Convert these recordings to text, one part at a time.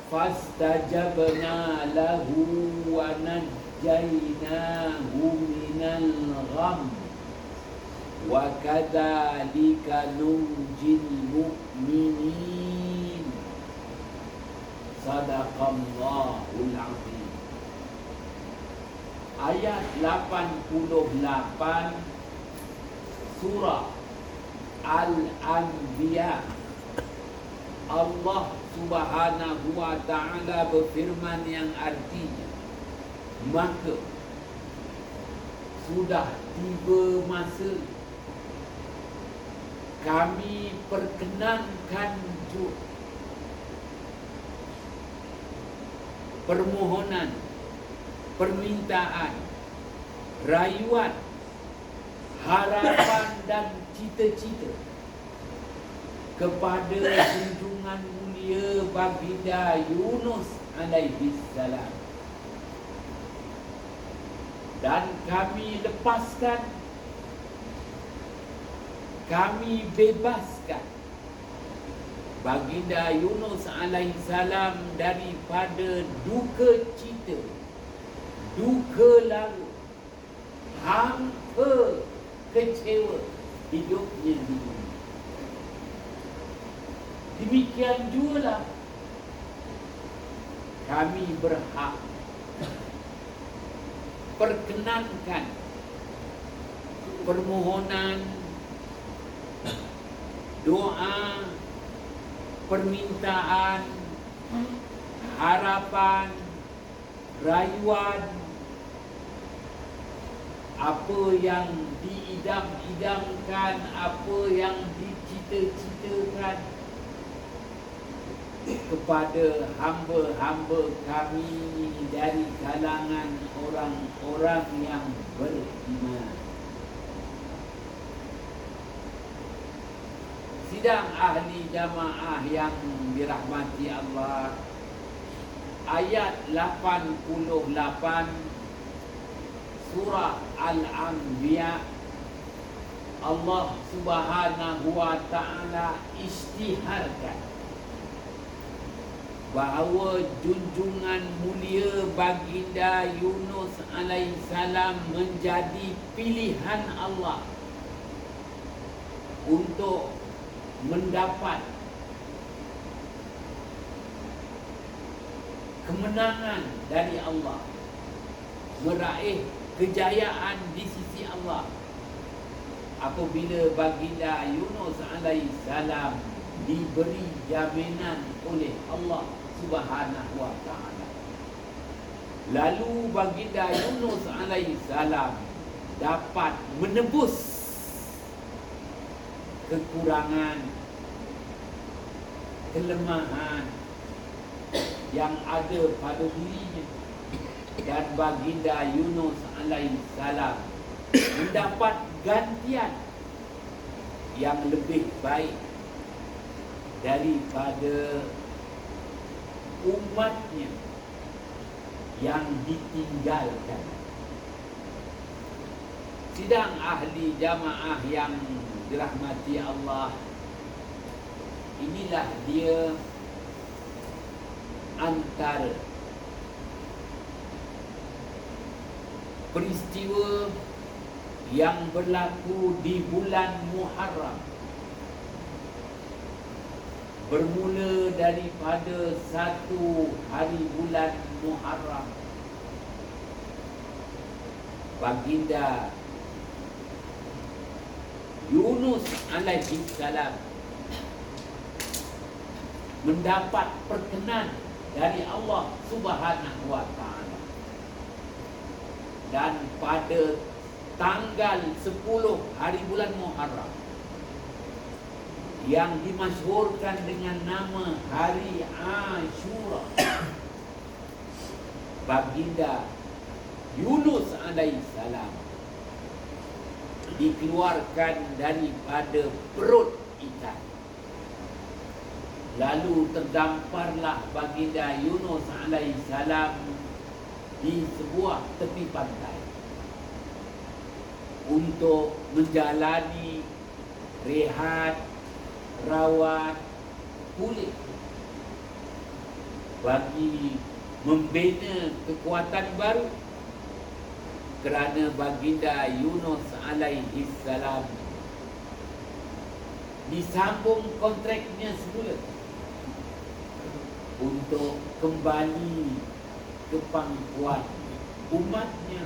fastajabna lahu wa najjaynahu minal gham wa kadzalika nunjil mu'minin. Sadaqallahul azim. Ayat 88 surah Al-Anbiya. Allah Subhanahu wa ta'ala berfirman yang artinya, maka sudah tiba masa kami perkenankan permohonan, permintaan, rayuan, harapan dan cita-cita kepada junjungan mulia baginda Yunus alaihi salam, dan kami lepaskan, kami bebaskan baginda Yunus alaihi salam daripada duka cita, duka larut, hampa kecewa hidupnya di dunia. Demikian jugalah kami berhak perkenankan permohonan, doa, permintaan, harapan, rayuan, apa yang diidam-idamkan, apa yang dicita-citakan kepada hamba-hamba kami dari kalangan orang-orang yang beriman. Sidang ahli jamaah yang dirahmati Allah, ayat 88 surah Al-Anbiya, Allah Subhanahu wa ta'ala isytiharkan bahawa junjungan mulia baginda Yunus alaihissalam menjadi pilihan Allah untuk mendapat kemenangan dari Allah, meraih kejayaan di sisi Allah apabila baginda Yunus alaihissalam diberi jaminan oleh Allah Subhanahu wa ta'ala. Lalu baginda Yunus alaihissalam dapat menebus kekurangan, kelemahan yang ada pada dirinya, dan baginda Yunus alaihissalam mendapat gantian yang lebih baik daripada umatnya yang ditinggalkan. Sidang ahli jamaah yang dirahmati Allah, inilah dia antara peristiwa yang berlaku di bulan Muharram, bermula daripada 1 hari bulan Muharram, baginda Yunus alaihi salam mendapat perkenan dari Allah Subhanahu wa ta'ala, dan pada tanggal 10 hari bulan Muharram yang dimasyhurkan dengan nama Hari Ashura, baginda Yunus alaihissalam dikeluarkan daripada perut ikan. Lalu terdamparlah baginda Yunus alaihissalam di sebuah tepi pantai untuk menjalani rehat, rawat, pulih. bagi membina kekuatan baru, kerana baginda Yunus alaihi salam disambung kontraknya semula untuk kembali ke pangkuan umatnya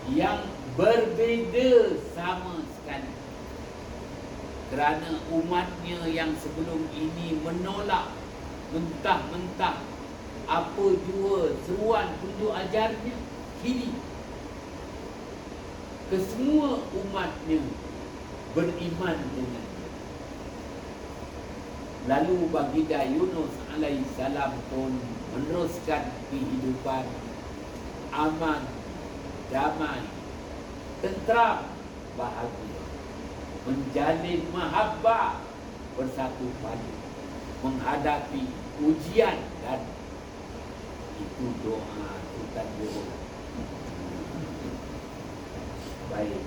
yang berbeza sama sekali, kerana umatnya yang sebelum ini menolak mentah-mentah apa jua seruan tunjuk ajarnya, kini kesemua umatnya beriman dengan dia. Lalu baginda Yunus alaihi salam pun meneruskan kehidupan aman, damai, tentram, bahagia, menjalin mahabbah, bersatu padu menghadapi ujian, dan itu doa Sultan Johor. Baik,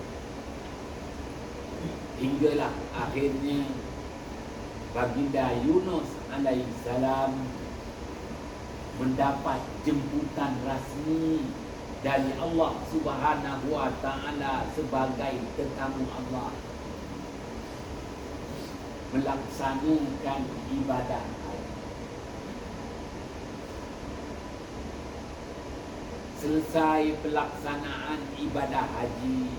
hinggalah akhirnya baginda Yunus alaihi salam mendapat jemputan rasmi dari Allah Subhanahu wa taala sebagai tetamu Allah, melaksanakan ibadah haji. Selesai pelaksanaan ibadah haji,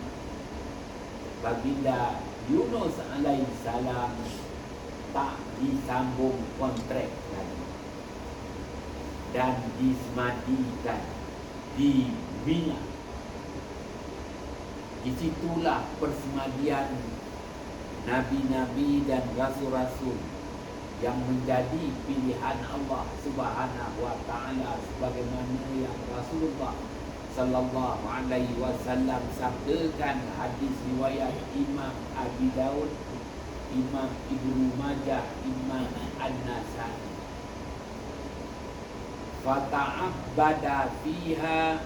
baginda Yunus alaihi salam tak disambung kontrak lagi dan disemadikan di Mina. Di situlah persemadian nabi-nabi dan rasul-rasul yang menjadi pilihan Allah Subhanahu wa taala, sebagaimana yang Rasulullah sallallahu alaihi wasallam sabdakan hadis riwayat Imam Abi Daud, Imam Ibnu Majah, Imam An-Nasai. Fata'abbada fiha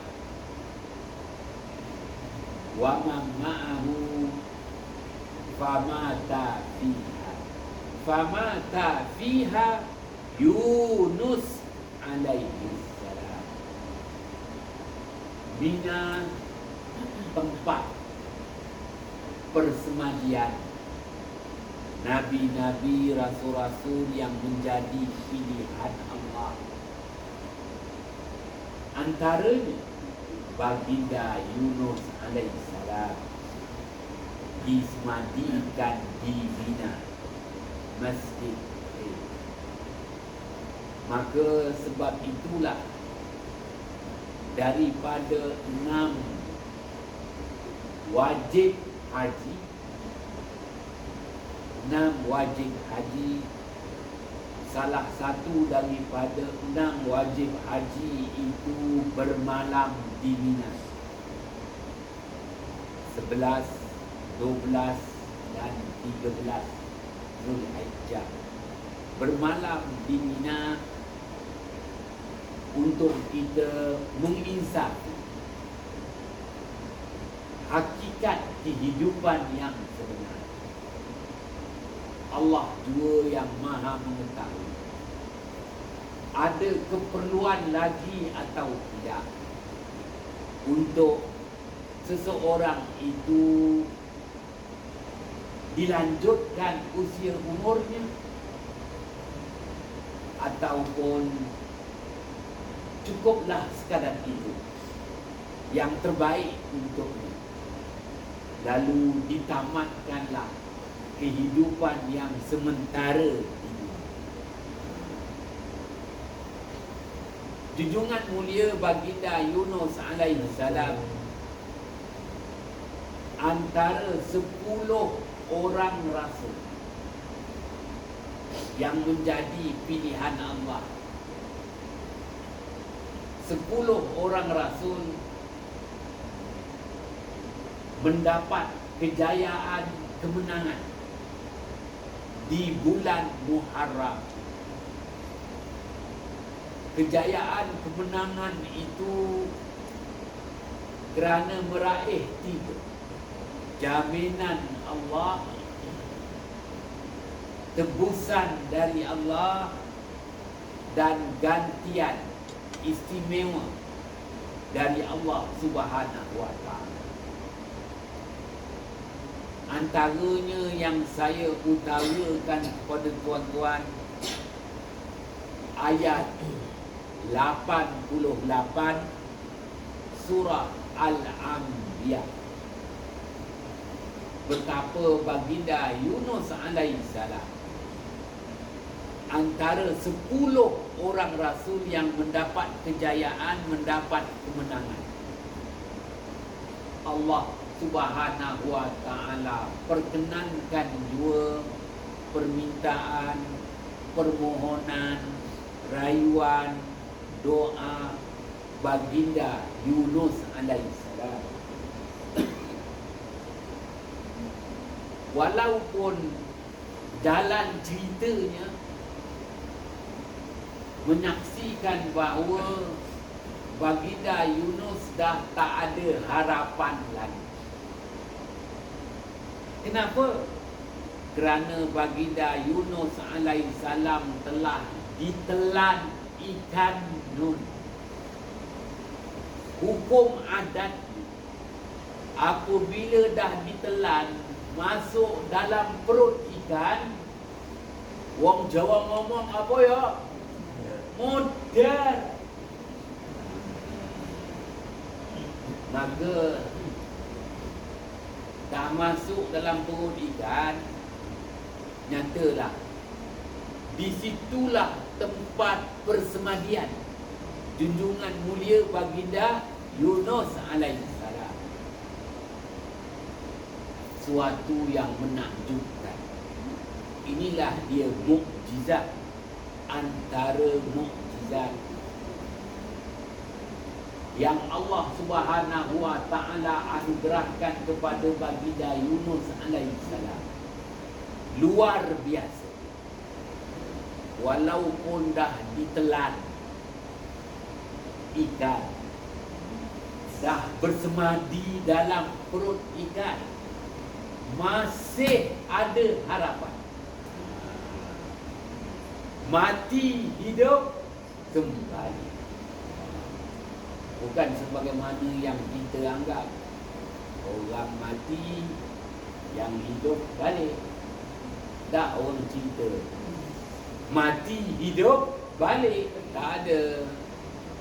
wa man ma'ahu famata fiha Yunus alaihi salam. Mina tempat persemadian nabi-nabi, rasul-rasul yang menjadi pilihan Allah. Antaranya baginda Yunus alaihi salam disemadikan di Mina, masjid. Maka sebab itulah daripada 6 wajib haji, 6 wajib haji, salah satu daripada 6 wajib haji itu bermalam di Mina. 11, 12 dan 13 Zulhijjah bermalam di Mina untuk kita menginsaf hakikat kehidupan yang sebenar. Allah jua yang maha mengetahui ada keperluan lagi atau tidak untuk seseorang itu dilanjutkan usia umurnya, ataupun cukuplah sekadar itu yang terbaik untuknya, lalu ditamatkanlah kehidupan yang sementara ini. Junjungan mulia baginda Yunus alaihi salam antara 10 orang rasul yang menjadi pilihan Allah. 10 orang rasul mendapat kejayaan, kemenangan di bulan Muharram. Kejayaan, kemenangan itu kerana meraih 3: jaminan Allah, tebusan dari Allah, dan gantian istimewa dari Allah Subhanahu wa ta'ala. Antaranya yang saya utarakan kepada tuan-tuan, ayat 88 surah Al-Anbiya. Betapa baginda Yunus alaihissalam antara 10 orang rasul yang mendapat kejayaan, mendapat kemenangan. Allah Subhanahu wa ta'ala perkenankan dua permintaan, permohonan, rayuan, doa baginda Yunus alaihissalam. Walaupun jalan ceritanya menyaksikan bahawa baginda Yunus dah tak ada harapan lagi. Kenapa? Kerana baginda Yunus alaihissalam telah ditelan ikan nun. Hukum adat apabila dah ditelan masuk dalam perut ikan, wong Jawa ngomong apa ya? Modar. Maka dah masuk dalam perut ikan, nyatalah disitulah tempat persemadian junjungan mulia baginda Yunus alaihissalam. Suatu yang menakjubkan. Inilah dia mukjizat antara mukjizat yang Allah Subhanahu wa ta'ala anugerahkan kepada baginda Yunus alaihissalam. Luar biasa. Walaupun dah ditelan ikan, dah bersemadi dalam perut ikan, masih ada harapan. Mati hidup kembali. Bukan sebagaimana yang kita anggap orang mati yang hidup balik. Tak, orang cerita mati hidup balik. Tak ada.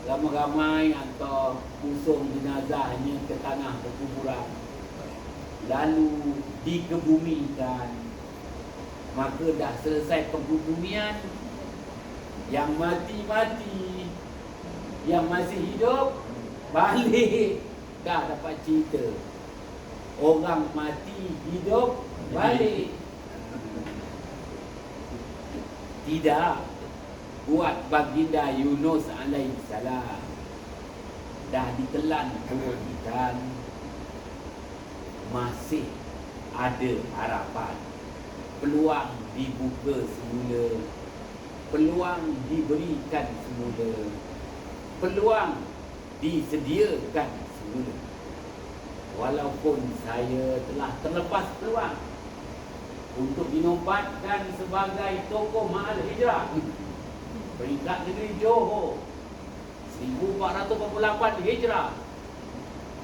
Ramai-ramai atau usung jenazahnya ke tanah perkuburan, lalu dikebumikan. Maka dah selesai kebumian, yang mati-mati, yang masih hidup balik. Dah dapat cerita orang mati hidup balik. Tidak. Buat baginda Yunus alaihissalam dah ditelan perut ikan, masih ada harapan. Peluang dibuka semula, peluang diberikan semula, peluang disediakan semula. Walaupun saya telah terlepas peluang untuk dinobatkan sebagai tokoh Ma'al Hijrah peringkat negeri Johor 1448 Hijrah.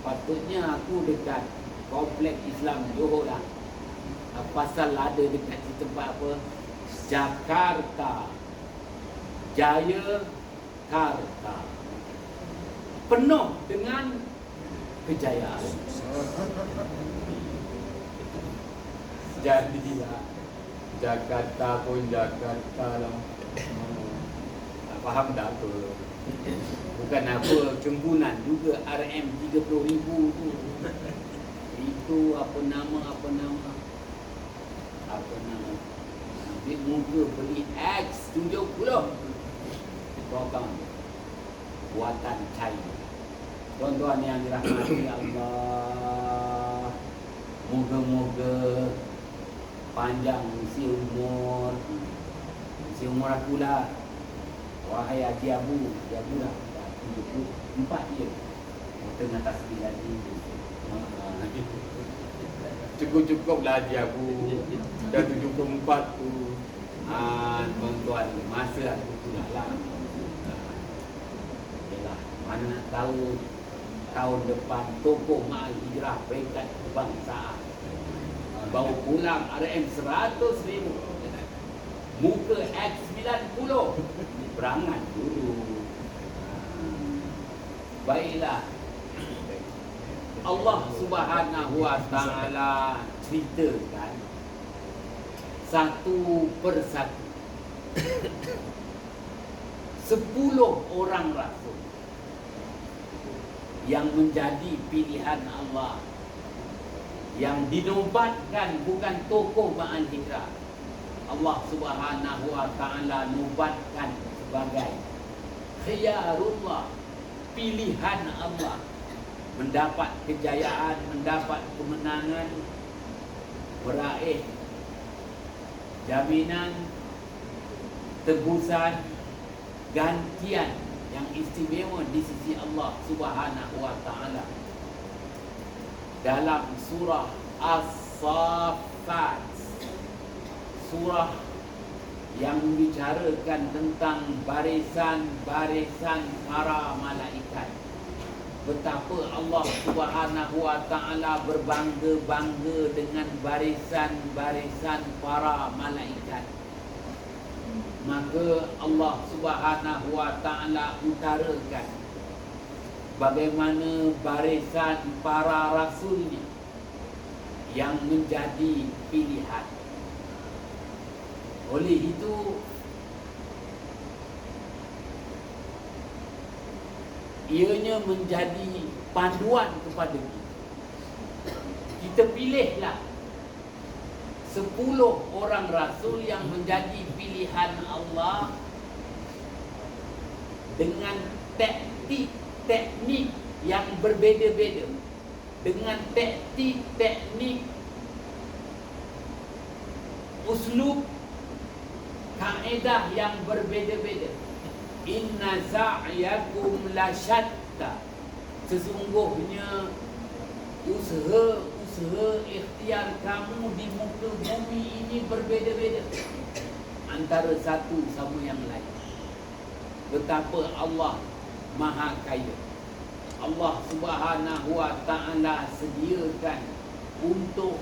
Patutnya aku dekat kompleks Islam Johor lah. Pasal ada dekat di tempat apa? Jakarta, Jayakarta, penuh dengan kejayaan. Jadilah Jakarta pun Jakarta lah. Faham tak apa? Bukan apa, kembunan juga RM30,000 tu. Itu apa nama? Ambil muka beli X70. Bukan buatan China. Tuan-tuan yang dirahmati Allah, moga-moga panjang usia umur. Usia umur aku lah. Wahai Haji Abu lah 74 je. Tengah tasbih lagi. Cukup lah Haji Abu. Dah 74 tu. Tuan-tuan, masa aku tu lah. tahu tahun depan tokoh Ma'al Hijrah peringkat kebangsaan bawa pulang RM 100,000, muka X90, berangan dulu. Baiklah, Allah Subhanahu Wa Ta'ala ceritakan satu persatu 10 orang rasul yang menjadi pilihan Allah, yang dinobatkan bukan tokoh Ma'al Hijrah. Allah Subhanahu Wa Ta'ala nobatkan sebagai khiyarullah, pilihan Allah, mendapat kejayaan, mendapat kemenangan, meraih jaminan, tebusan, gantian yang istimewa di sisi Allah Subhanahu Wa Ta'ala. Dalam surah As-Saffat, surah yang membicarakan tentang barisan-barisan para malaikat, betapa Allah Subhanahu Wa Ta'ala berbangga-bangga dengan barisan-barisan para malaikat. Maka Allah Subhanahu Wa Ta'ala utarakan bagaimana barisan para rasulnya yang menjadi pilihan. Oleh itu, ianya menjadi panduan kepada kita. Kita pilihlah 10 orang rasul yang menjadi pilihan Allah dengan teknik yang berbeza-beza, dengan teknik uslub kaedah yang berbeza-beza. Inna sa'yakum lasyatta, sesungguhnya usaha ikhtiar kamu di muka bumi ini berbeza-beza antara satu sama yang lain. Betapa Allah Maha Kaya. Allah Subhanahu Wa Ta'ala sediakan untuk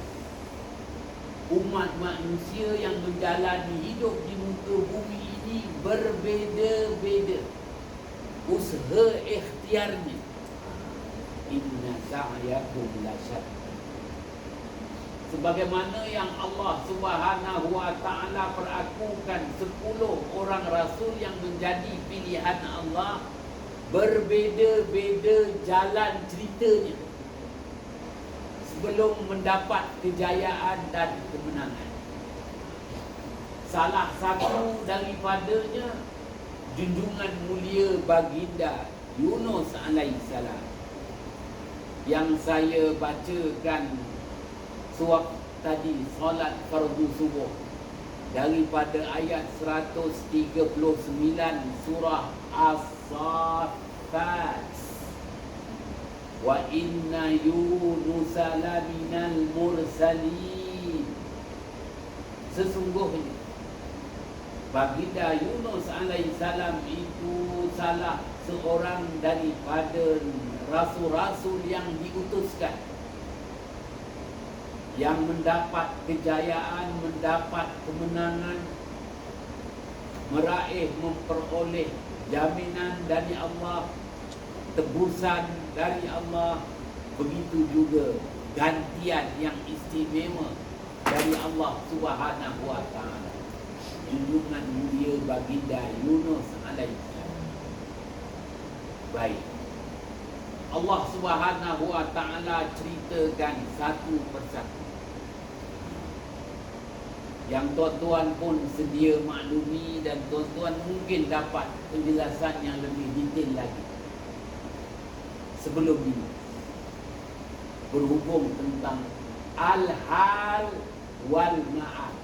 umat manusia yang menjalani hidup di muka bumi ini berbeza-beza usaha ikhtiarnya. Inna sa'yakum lasyatta, sebagaimana yang Allah Subhanahu Wa Ta'ala perakukan 10 orang rasul yang menjadi pilihan Allah, berbeza-beza jalan ceritanya sebelum mendapat kejayaan dan kemenangan. Salah satu daripadanya junjungan mulia baginda Yunus alaihissalam, yang saya bacakan sewaktu tadi solat fardu subuh daripada ayat 139 surah As-Saffat. Wa inna Yunus laminal mursalin, sesungguhnya baginda Yunus alaihissalam itu salah seorang daripada rasul-rasul yang diutuskan, yang mendapat kejayaan, mendapat kemenangan, meraih, memperoleh jaminan dari Allah, tebusan dari Allah. Begitu juga gantian yang istimewa dari Allah Subhanahu Wa Ta'ala, junjungan mulia baginda Yunus alaihissalam. Baik, Allah Subhanahu Wa Ta'ala ceritakan satu persatu, yang tuan-tuan pun sedia maklumi dan tuan-tuan mungkin dapat penjelasan yang lebih detail lagi sebelum ini, berhubung tentang al-hal wal ma'al,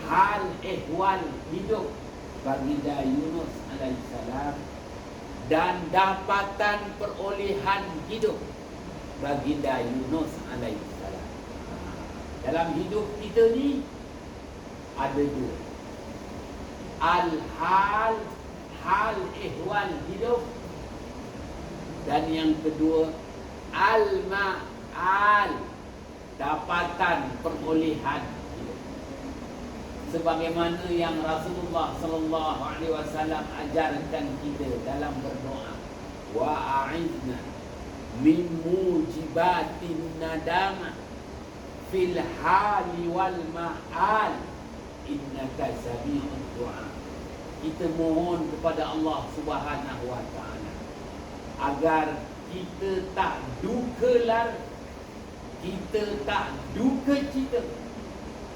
hal ehwal hidup baginda Yunus alaihissalam dan dapatan perolehan hidup baginda Yunus alaihissalam. Dalam hidup kita ni ada dua, al-hal, hal ehwal hidup, Dan yang kedua, al-ma'al, dapatan, perolehan. Sebagaimana yang Rasulullah sallallahu alaihi wasallam ajarkan kita dalam berdoa, wa a'idna min mujibatin nadama fil hali wal ma'al innaka sami'ud du'a. Kita mohon kepada Allah Subhanahu wa taala agar kita tak duka lara, kita tak duka cita,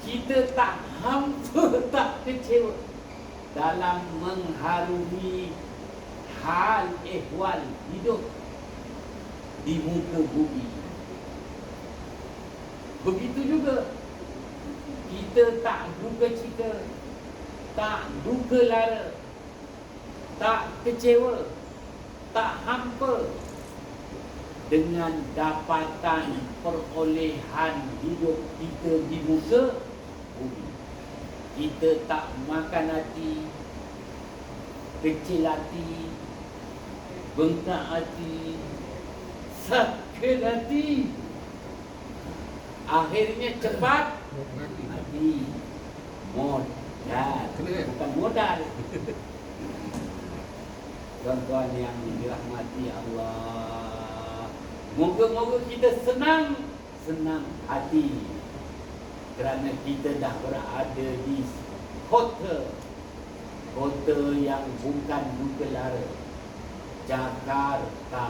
kita tak hampa, tak kecewa dalam mengharungi hal ehwal hidup di muka bumi. Begitu juga kita tak duka cita, tak duka lara, tak kecewa, tak hampa dengan dapatan perolehan hidup kita di muka bumi. Kita tak makan hati, kecil hati, bengkak hati, sakit hati, akhirnya cepat mati. Modal, bukan modal. Tuan-tuan yang dirahmati Allah, moga-moga kita senang hati kerana kita dah berada di kota yang bukan buka lara, Jakarta.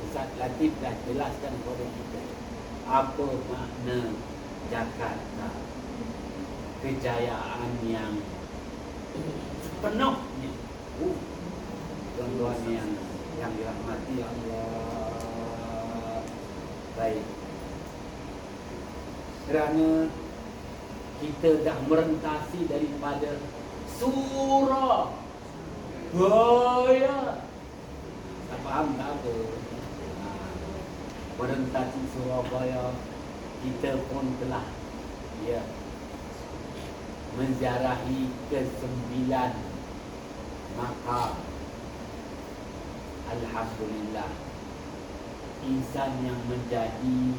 Ustaz Latif dah jelaskan kepada kita apa makna Jakarta, kejayaan yang sepenuhnya. Tuan-tuan yang dirahmati Allah. Baik, kerana kita dah merentasi daripada Surabaya. Tak faham tak apa? Merentasi Surabaya, kita pun telah menziarahi ke-9 makam. Alhamdulillah, insan yang menjadi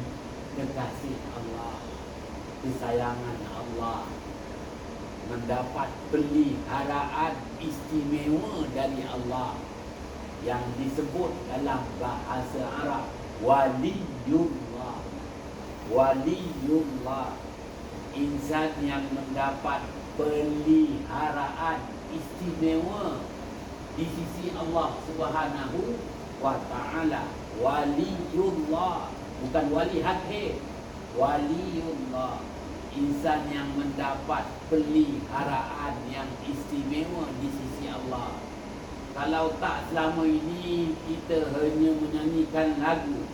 kekasih Allah, kesayangan Allah, mendapat peliharaan istimewa dari Allah yang disebut dalam bahasa Arab waliyullah. Waliyullah, insan yang mendapat peliharaan istimewa di sisi Allah Subhanahu wa taala. Waliyullah, bukan wali hakim. Waliyullah, insan yang mendapat peliharaan yang istimewa di sisi Allah. Kalau tak selama ini kita hanya menyanyikan lagu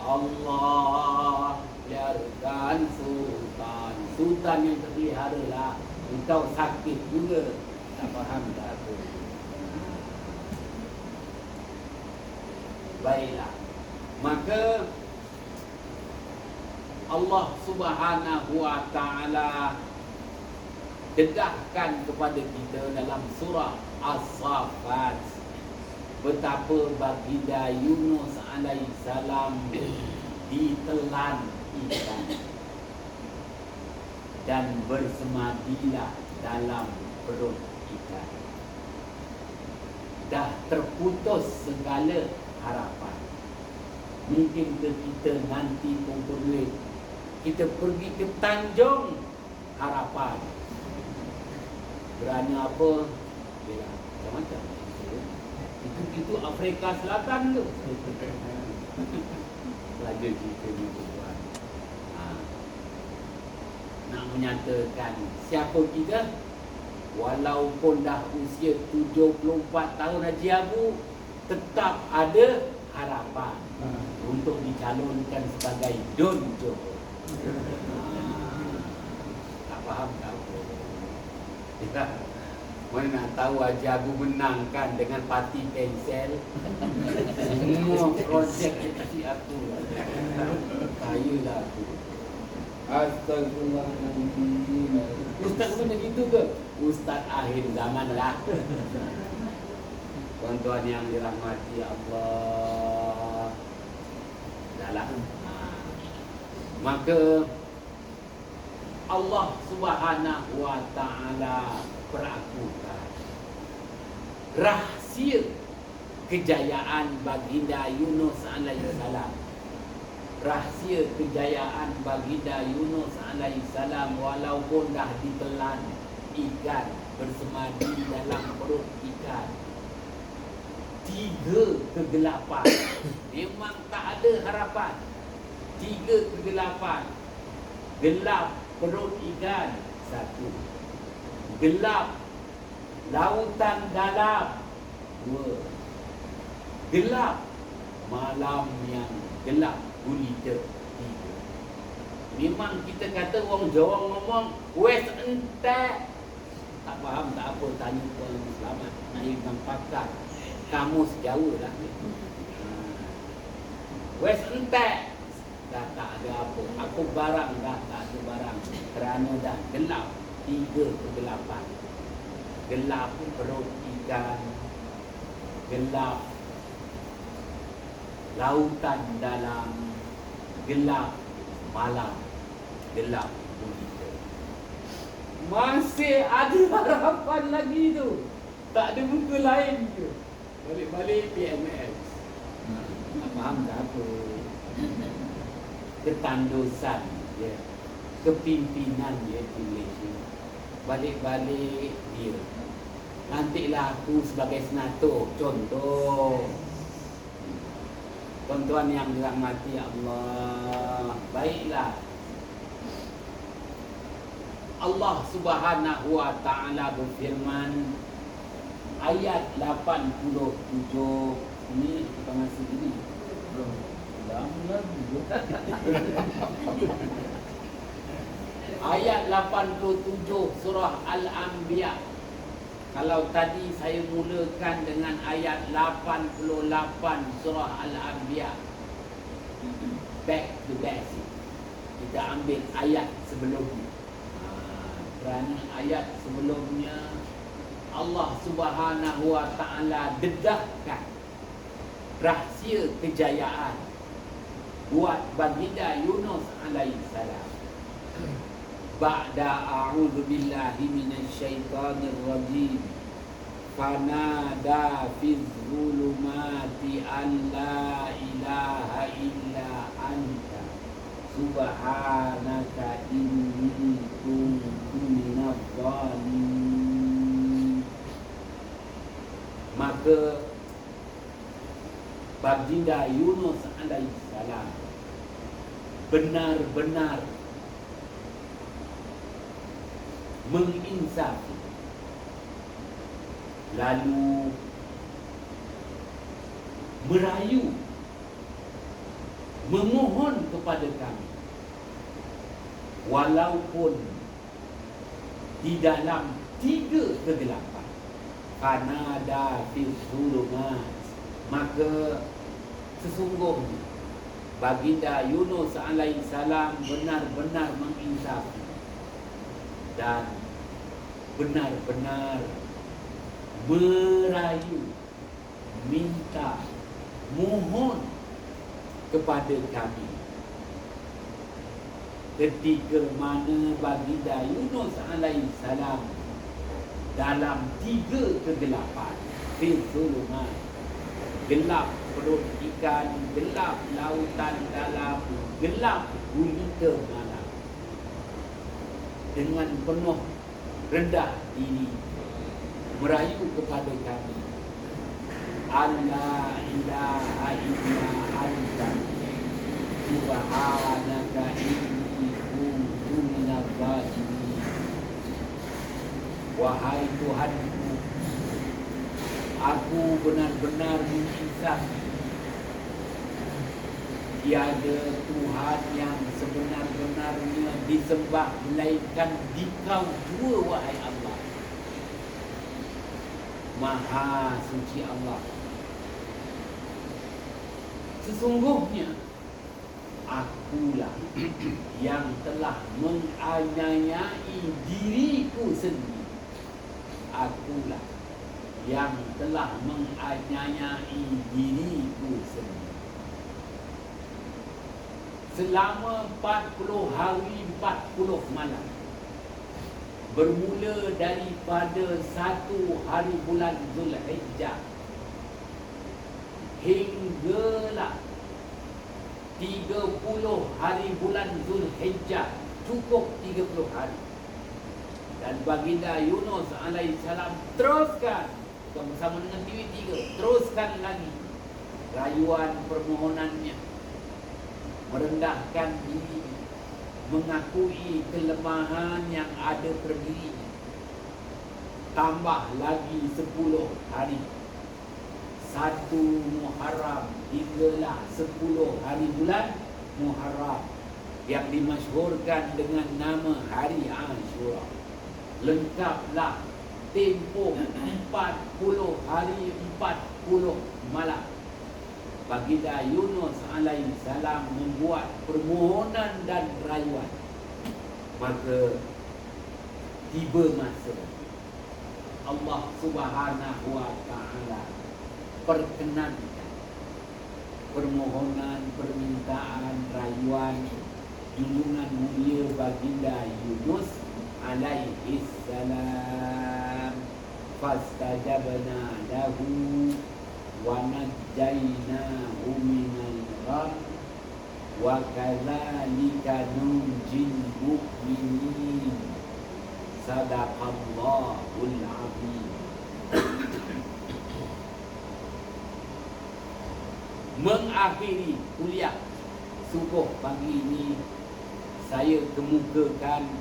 Allah biarkan Sultan yang terpelihara lah, engkau sakit juga. Tak faham tak apa. Baiklah, maka Allah Subhanahu wa taala dedahkan kepada kita dalam surah As-Saffat betapa baginda Yunus alaihissalam ditelan ikan dan bersemadilah dalam perut ikan. Dah terputus segala harapan. Mungkin kita nanti kumpul duit, kita pergi ke Tanjung Harapan. Kerana apa? Macam-macam. Itu Afrika Selatan tu. Lanjut cerita ni tuan. Nak menyatakan siapa kita, walaupun dah usia 74 tahun Haji Abu, tetap ada harapan untuk dicalonkan sebagai Dun Johor. Tak faham tak apa. Kita mana nak tahu Haji Abu menang kan dengan parti pensel. Semua projek kecil aku. Kayalah aku. Astagfirullahaladzim. Ustaz pun macam gitu ke? ustaz akhir zaman lah. Tuan-tuan yang dirahmati Allah. Dalam maka Allah Subhanahu wa ta'ala perakukan rahsia kejayaan baginda Yunus alaihi salam. Rahsia kejayaan baginda Yunus alaihi salam walaupun dah ditelan ikan bersemadi dalam perut ikan. 3 kegelapan. Memang tak ada harapan. 3 kegelapan. Gelap perut ikan 1. Gelap lautan dalam 2. Gelap malam yang gelap gulita 3. Memang kita kata orang Jawa ngomong wes entek. Tak faham tak apa, tanya Tuan Selamat. Naik bang pakar kamus Jawa lah. Wes entek. Dah tak ada apa. Aku barang dah tak ada barang. Kerana dah gelap 3 kegelapan. Gelap perut ikan. Gelap lautan dalam. Gelap malam. Gelap gulita. Masih ada harapan lagi tu. Tak ada muka lain ke? Balik-balik PMS. Tak faham tak apa. Ketandusan dia, kepimpinan dia di Malaysia. Balik-balik dia. Nantilah aku sebagai senator. Contoh. Tuan-tuan yang dirahmati Allah. Baiklah. Allah Subhanahu wa ta'ala berfirman ayat 87. Ini kita masih ini. Ayat 87 surah Al-Anbiya. Kalau tadi saya mulakan dengan ayat 88 surah Al-Anbiya, back to basic. Kita ambil ayat sebelumnya. Kerana ayat sebelumnya Allah Subhanahu wa ta'ala dedahkan rahsia kejayaan buat baginda Yunus alaihi salam. Ba'da a'udzu billahi minasyaitonir rajim. Fanada fi dzulumati an la ilaha illa anta subhanaka inni kuntu minadh dhalimin. Maka baginda Yunus alaihi salam benar-benar menginsafi, lalu merayu, memohon kepada kami walaupun di dalam 3 kegelapan. Fanada fi dzulumat, maka sesungguhnya baginda Yunus alaihi salam benar-benar menginsafi dan benar-benar merayu, minta, mohon kepada kami. Ketika mana baginda Yunus alaihi salam dalam 3 kegelapan, fil zulumat, gelap perut ikan, gelap lautan dalam, gelap gulita malam, dengan penuh rendah diri merayu kepada kami, Allah ilaha illa anta subhanaka inni kuntu minadh dhalimin. Wahai Tuhanku, aku benar-benar menginsafi. Tiada Tuhan yang sebenar-benarnya disembah melainkan Dikau jua, wahai Allah. Maha suci Allah. Sesungguhnya akulah yang telah menganiayai diriku sendiri akulah yang telah menganiayai diriku sendiri. Selama 40 hari 40 malam, bermula daripada 1 hari bulan Zulhijjah hinggalah 30 hari bulan Zulhijjah, cukup 30 hari. Dan baginda Yunus alaihissalam teruskan, bukan bersama dengan TV3, teruskan lagi rayuan permohonannya, merendahkan diri, mengakui kelemahan yang ada pada dirinya. Tambah lagi 10 hari, 1 Muharram hinggalah 10 hari bulan Muharram yang dimasyhurkan dengan nama Hari Ashura. Lengkaplah tempoh 40 hari 40 malam. Baginda Yunus alaihissalam membuat permohonan dan rayuan. Maka tiba masa Allah Subhanahu wa taala perkenankan permohonan, permintaan, rayuan junjungan mulia baginda Yunus alaihissalam. Fastajabna lahu wa najjaynahu minal gham wa kadzalika nunjil mu'minin. Sadaqallahul azim. Mengakhiri kuliah subuh pagi ini, saya kemukakan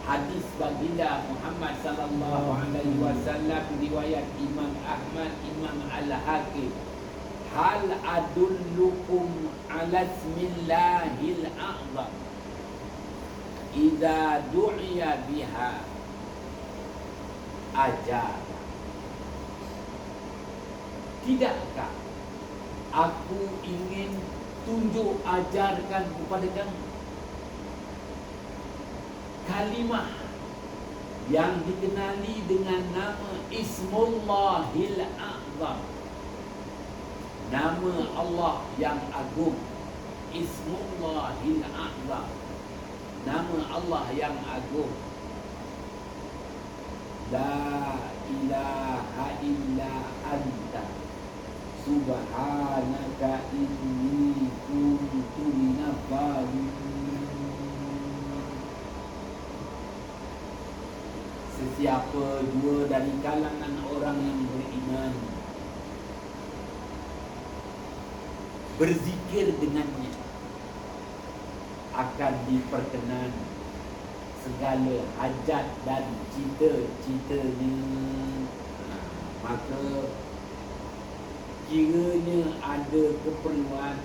hadis baginda Muhammad sallallahu alaihi wasallam riwayat Imam Ahmad, Imam Al-Hakim. Hal adullukum ala ismillahil a'zam idza du'iya biha ajab. Tidakkah aku ingin tunjuk ajarkan kepada kamu kalimah yang dikenali dengan nama Ismullahil A'zam, nama Allah yang agung. Ismullahil A'zam, nama Allah yang agung. La ilaha illa anta subhanaka inni kuntu minadh dhalimin. Sesiapa dua dari kalangan orang yang beriman berzikir dengannya, akan diperkenan segala hajat dan cita-citanya. Maka kiranya ada keperluan,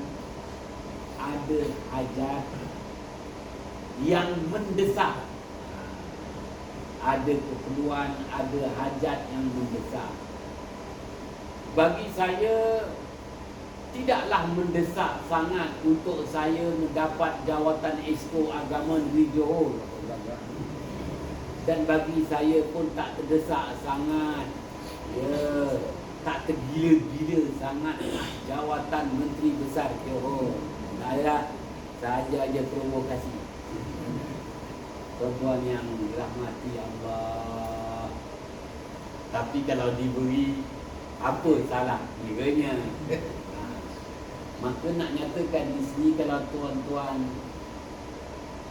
ada hajat yang mendesak, ada keperluan, ada hajat yang mendesak, bagi saya tidaklah mendesak sangat untuk saya mendapat jawatan Esko Agama Negeri Johor. Dan bagi saya pun tak terdesak sangat, tak tergila-gila sangat jawatan Menteri Besar Johor. Saja aja provokasi. Tuan-tuan yang dirahmati Allah, tapi kalau diberi, apa salah kiranya? Maka nak nyatakan di sini, kalau tuan-tuan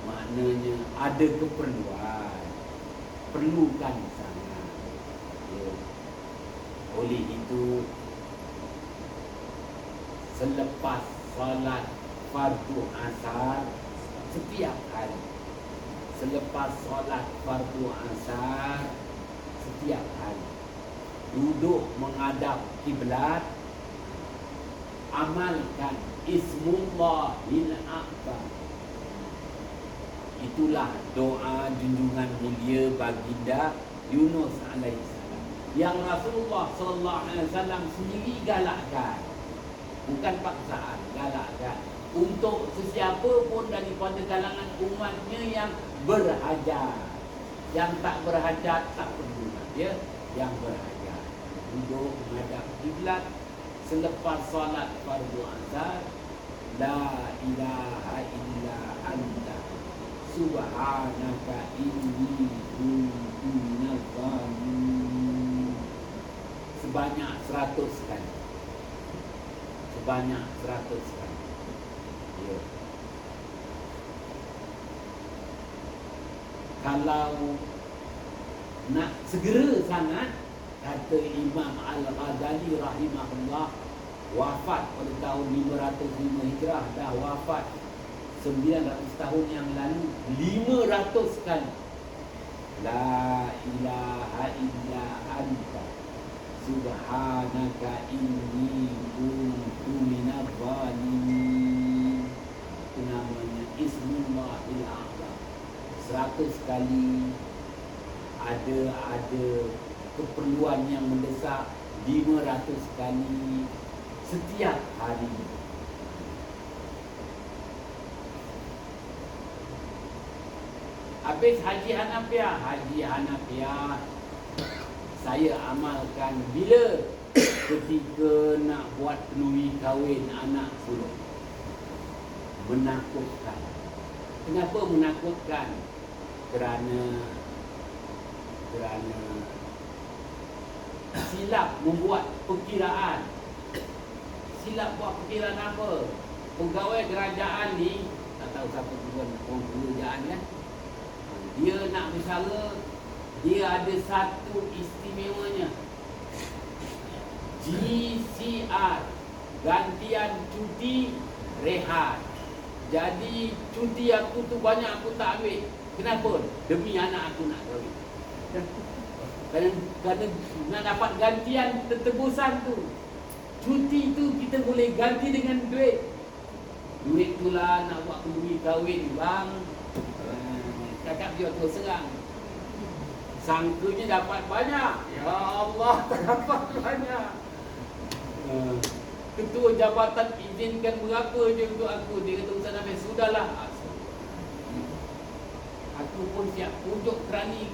maknanya ada keperluan, perlukan sangat, oleh itu selepas solat fardu asar setiap hari, selepas solat fardu asar setiap hari, duduk menghadap kiblat, amalkan Ismullahil A'zam. Itulah doa junjungan mulia baginda Yunus alaihissalam yang Rasulullah sallallahu alaihi wasallam sendiri galakkan, bukan paksaan, galakkan untuk sesiapa pun daripada kalangan umatnya yang berhajat. Yang tak berhajat tak perlu. ya, yang berhajat duduk menghadap kiblat selepas solat fardu asar. La ilaha illa anta subhanaka inni kuntu minadh dhalimin. Sebanyak 100 kali. Sebanyak 100 kali. Ya. Kalau nak segera sangat, kata Imam Al-Ghazali rahimahullah, wafat pada tahun 505 Hijrah, dah wafat 900 tahun yang lalu, 500 kali. La ilaha illa anta subhanaka inni kuntu minadh dhalimin. Itu namanya Ismullahil A'zam. 100 kali. Ada keperluan yang mendesak, 500 kali setiap hari. Habis Haji Hanafiah saya amalkan bila ketika nak buat penuhi kahwin anak sulung. Menakutkan. Kenapa menakutkan? Kerana silap membuat perkiraan. Silap buat perkiraan apa? Pegawai kerajaan ni, tak tahu siapa tuan orang kerajaan kan, dia nak bersara, dia ada satu istimewanya, GCR, gantian cuti rehat. Jadi cuti aku tu banyak aku tak ambil. Kenapa? Demi anak aku nak kahwin. Kerana nak dapat gantian tebusan tu, cuti tu kita boleh ganti dengan duit. Duit tu lah nak buat penuhi kahwin bang. Cakap dia terus serang. Sangkanya dapat banyak. Ya Allah, tak dapat banyak. Ketua jabatan izinkan berapa je untuk aku. Dia kata Ustaz Nafis, sudahlah. Aku pun siap pujuk kerani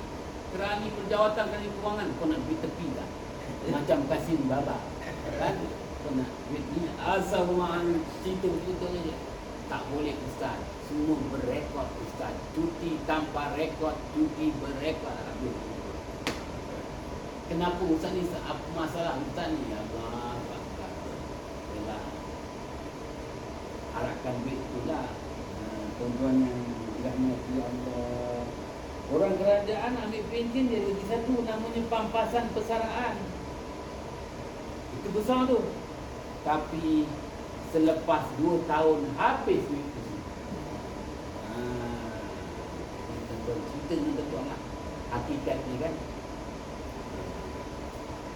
perjawatan, kerani kewangan. Kau nak duit tepi tak? Macam Kasim Baba kan? Kau nak duit ni asal rumahan cerita-cerita je. Tak boleh Ustaz. Semua berekod Ustaz. Cuti tanpa rekod, cuti berekod. Kenapa Ustaz ni? Apa masalah Ustaz ni? Allah, yalah, harapkan duit tu lah. Tuan-tuan yang dirahmati Allah, orang kerajaan ambil pension dia lagi satu, namanya pampasan persaraan. Itu besar tu. Tapi selepas 2 tahun habis duit tu. Cerita ni tuan lah hakikatnya kan.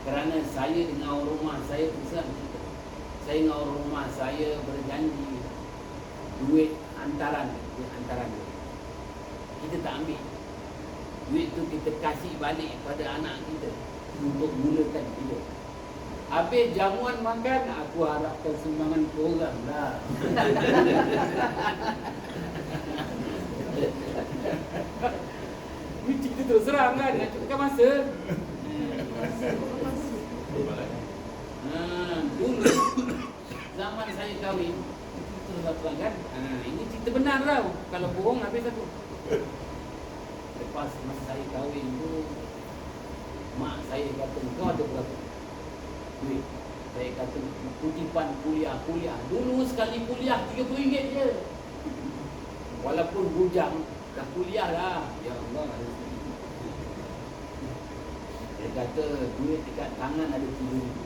Kerana saya dengan orang rumah saya besar cerita. Saya dengan orang rumah saya berjanji duit hantaran. Kita tak ambil. Duit tu kita kasih balik pada anak kita untuk mulakan hidup. Habis jamuan makan, aku harapkan sumbangan korang lah. Ini cerita terus serang kan, nak cukupkan masa. Dulu zaman saya kahwin, terus terang kan, ini cerita benar tau. Kalau bohong habis aku. Lepas masa saya kahwin tu, mak saya kata, kau ada berapa duit? Saya kata, kutipan kuliah. Dulu sekali kuliah RM30 je. Walaupun bujang, dah kuliah lah. Ya Allah. Dia kata, duit dekat tangan ada RM3,000.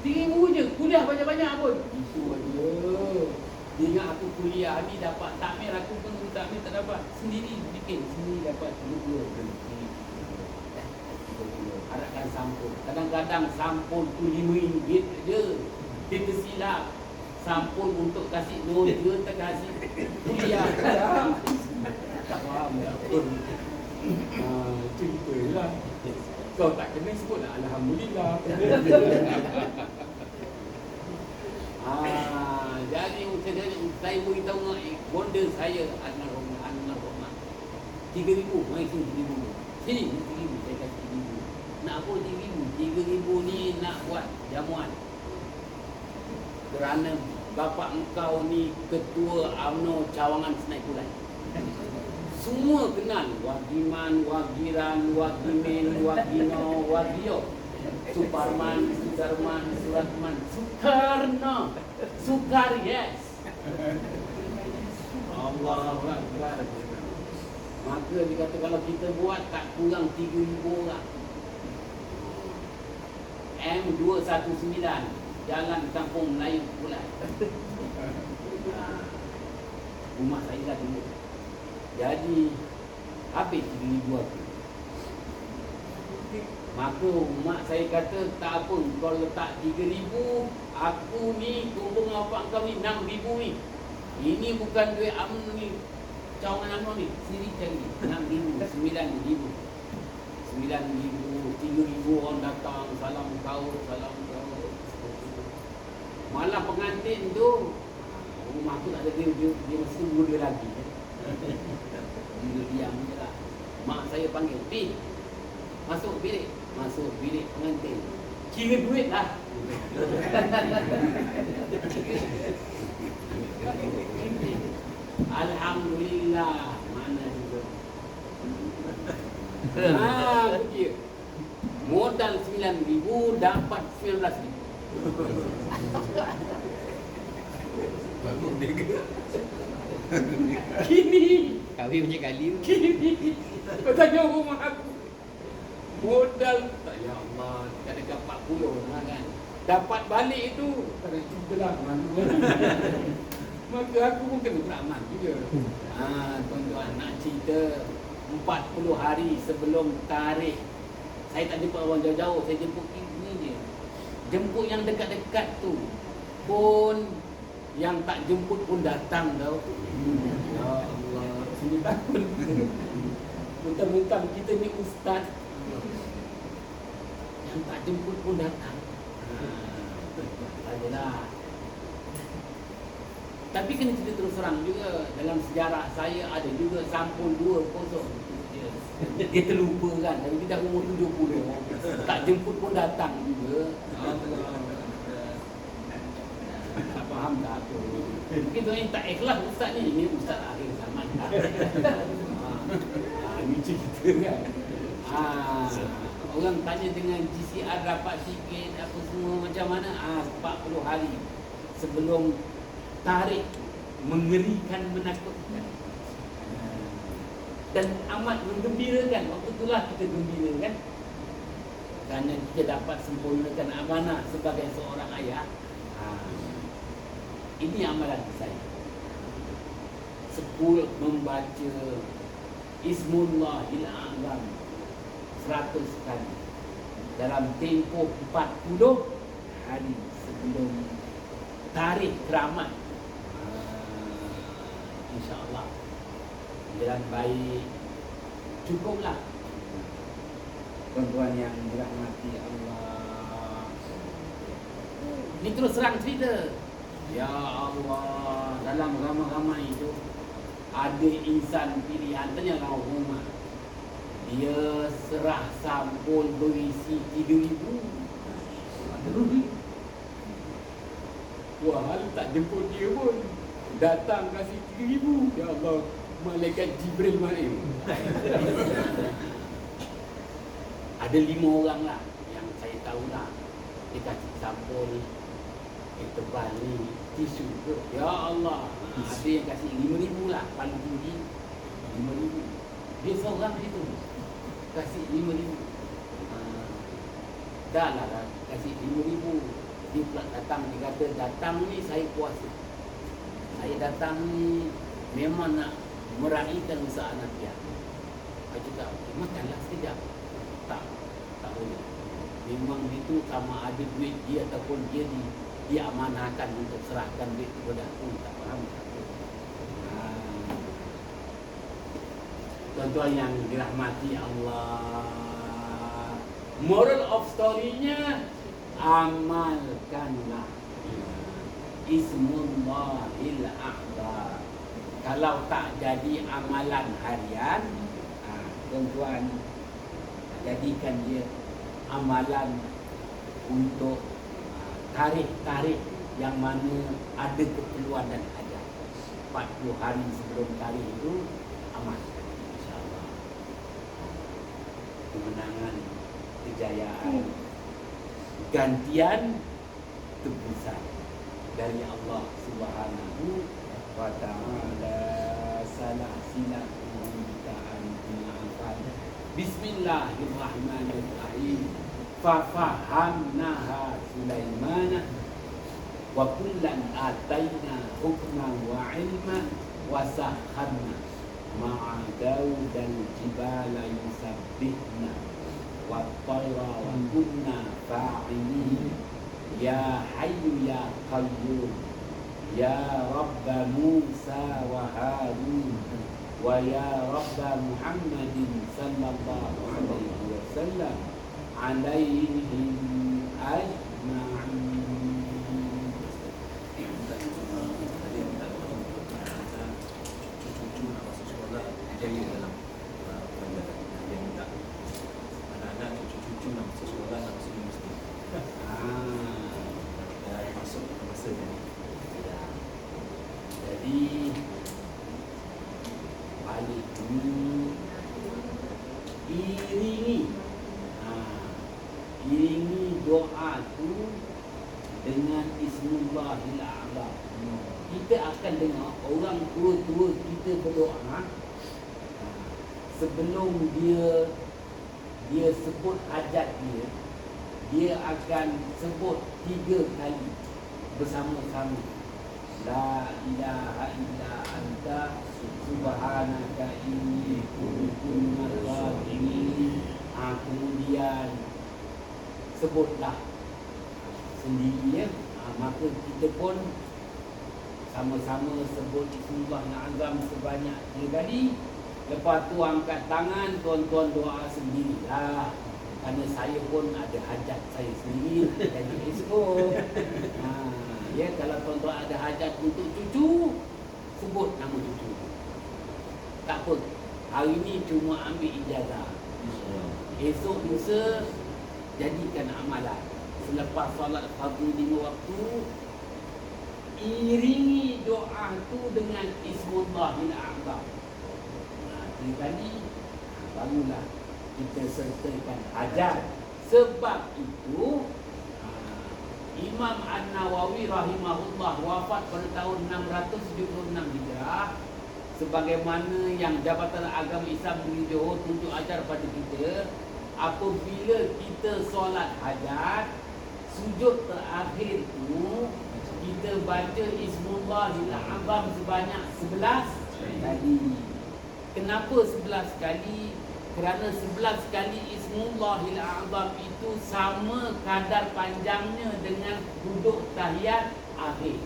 RM3,000 je, kuliah banyak-banyak pun. Itu aja. Dia ingat aku kuliah ni dapat takmir, aku pun takmir tak dapat. Sendiri bikin, sendiri dapat RM2. Harapkan sampul. Kadang-kadang sampul tu RM5 je. Dia tersilap. Sampul untuk kasih doja, tak kasih kuliah. Tak faham tak pun. Cerita je lah. Kau tak kena sebut lah Alhamdulillah. Jadi saya beritahu bonda saya almarhum RM3,000, mai sini RM3,000. Sini, 3,000 saya kasih 3,000. Nak apa 3,000? 3,000 ni nak buat jamuan. Kerana bapa engkau ni ketua UMNO Cawangan Senai Kulai. Semua kenal Wagiman, Wagiran, Wagimin, Wagino, Wagio, Suparman, Sudarman, Suratman, Soekarno, Sukar, yes. Allahu Akbar. Maka dia kata kalau kita buat tak kurang 3,000 orang. M219 Jalan Kampung Melayu Kulai. Rumah saya dah dulu. Jadi habis 3,000 aku. Maka mak saya kata tak apa, kau letak 3,000, aku ni kumpul dengan bapak kau ni 6,000 ni. Ini bukan duit UMNO ni, cawangan UMNO ni. Sini cari 6,000, 9,000. 9,000, 3,000 orang datang, salam kau, salam kau. Malah pengantin tu, rumah tu tak ada dia mesti tunggu dia lagi. Dia diam je lah. Mak saya panggil, Pi, masuk bilik. Masuk bilik pengantin. Kira duit lah. Alhamdulillah. Mana juga. Begitu. Modal 9,000 dapat 19,000. Kini Kahwin punya kali. Kini kau tanya rumah aku. Modal tak, ya Allah, dekat 40 lah kan. Dapat balik itu tak cukuplah mana. Maka aku pun kena beramal juga. Tuan-tuan nak cerita 40 hari sebelum tarikh. Saya tak jemput orang jauh-jauh, saya jemput ini je. Jemput yang dekat-dekat tu pun yang tak jemput pun datang tau. Ya Allah, sini takut. Mentang-mentang kita ni ustaz, yang tak jemput pun datang. Sajalah. Tapi kena cerita terus terang juga, dalam sejarah saya ada juga sampul 20. Dia terlupa kan, tapi dia dah umur 70. Tak jemput pun datang juga. Tak faham tak apa. Mungkin tuan ni tak ikhlas ustaz ni. Ini ustaz akhir zaman. Ini cerita kan. Orang tanya dengan GCR dapat tiket apa semua macam mana. 40 hari sebelum tarikh, mengerikan, menakutkan. Dan amat menggembirakan. Waktu itulah kita gembira kan, kerana kita dapat sempurnakan amanah sebagai seorang ayah. Ini amalan saya. 10 membaca Ismullahil A'zam 100 kali dalam tempoh 40 hari sebelum tarikh keramat. InsyaAllah jalan baik, cukuplah. Tuan-tuan yang dirahmati Allah, ini terus terang cerita. Ya Allah, dalam ramai-ramai itu ada insan pilihan. Tanyalah rumah, dia serah sampul berisi 3,000. Wah, tak jemput dia pun, datang kasih 3,000. Ya Allah, malaikat Jibril main. Ada 5 orang lah yang saya tahu lah, dia kasih sampul tebal ni, tisu tu. Ya Allah, ada yang kasih 5,000 lah, paling tinggi 5,000. Dia seorang itu kasih 5,000. Dah lah kasih 5,000. Dia pula datang, dia kata datang ni saya puasa. Saya datang ni memang nak meraihkan usaha Nabiah. Saya cakap, makanlah sekejap. Tak boleh. Memang itu sama ada duit dia ataupun dia amanahkan untuk serahkan duit kepada aku. Tak faham tak? Tuan-tuan yang dirahmati Allah, moral of story-nya, amalkanlah Ismullahil A'zam. Kalau tak jadi amalan harian, tuan-tuan, jadikan dia amalan untuk tarikh-tarikh yang mana ada keperluan dan hajat. 40 hari sebelum tarikh itu amal, insya-Allah. Kemenangan, kejayaan, gantian tebusan dari Allah Subhanahu wa taala. Salah silap pembukaan maafan. Bismillahirrahmanirrahim. Fa fahamnaha Sulaiman wa kullan ataina hukman wa ilma wa sakharna ma'a Daud dan jibala yusabbihna wa tayra wa kunna fa'ilin. Ya Hayyu ya Qayyum ya Rabb Musa wa Harun wa ya Rabb Muhammadin sallallahu alaihi wasallam alaihim ajma'in. Cucu nak masuk sekolah jaya dalam pelajaran. Dia minta anak-anak cucu-cucu nak masuk sekolah, nak masuk universiti. Dah masuk ke masa ni. Jadi balik ni iringi doa tu dengan Ismullahil A'zam. Kita akan dengar orang tua-tua kita berdoa sebelum dia sebut hajat dia akan sebut 3 kali bersama-sama. La ilaha illa anta subhanaka inni kuntu minadh dhalimin. Kemudian sebutlah sendiri ya. Maka kita pun sama-sama sebut Bismillahil Azam sebanyak 3 kali. Lepas tu angkat tangan, tuan-tuan doa sendirilah. Kerana saya pun ada hajat saya sendiri jadi esok. Ya, kalau tuan-tuan ada hajat untuk cucu, sebut nama cucu. Tak apa. Hari ni cuma ambil ijazah. Esok lusa jadikan amalan. Selepas solat fardu 5 waktu, iringi doa tu dengan Ismullahil A'zam. 3 kali, barulah kita sertakan hajat. Sebab itu Imam An-Nawawi rahimahullah wafat pada tahun 676 Hijrah. Sebagaimana yang Jabatan Agama Islam Negeri Johor tunjuk ajar pada kita, apabila kita solat hajat, sujud terakhir tu kita baca Ismullahil Azam sebanyak 11 kali. Kenapa 11 kali? Kerana 11 kali Ismullahil Azam itu sama kadar panjangnya dengan duduk tahiyat akhir.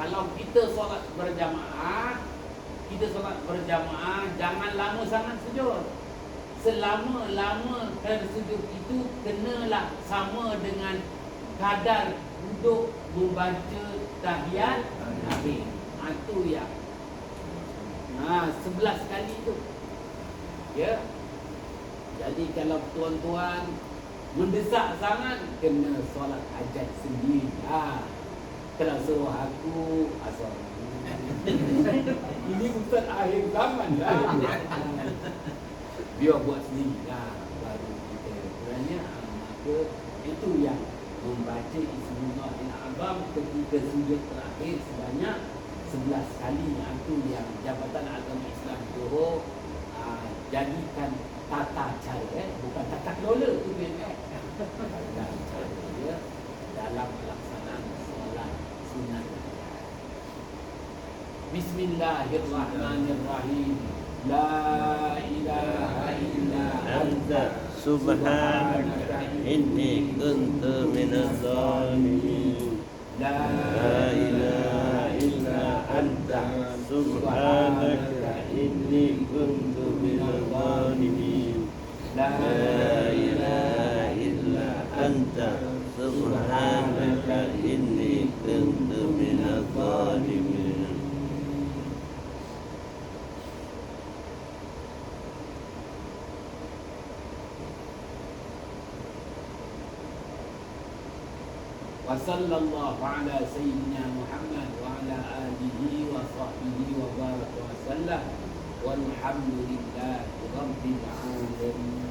Kalau kita solat berjamaah, jangan lama sangat sujud. Selama-lama sujud itu kenalah sama dengan kadar duduk membaca tahiyat akhir. Itu ya. 11 kali itu. Ya. Jadi kalau tuan-tuan mendesak sangat, kena solat hajat sendiri. Kalau suruh aku asal ini bukan akhir zaman lah. Biar buat sendiri lah baru kita kurangnya. Maka itu yang membaca Ismullahil Azam ketika sujud terakhir sebanyak 11 kali. Itu yang Jabatan Agama Islam Johor jadikan tata cara, bukan tata kelola tu BNF. Tata cara dia dalam pelaksanaan solat sunat. Bismillahirrahmanirrahim. La ilaha illa anta subhanaka inni kuntu minadh dhalimin. La ilaha illa anta subhanaka inni kuntu minadh dhalimin. La ilaha illa anta subhanaka inni kuntu minadh dhalimin. Wa sallallahu ala sayyidina Muhammad wa ala alihi wa sahbihi wa baraka wa sallam. Walhamdulillahi rabbil alamin.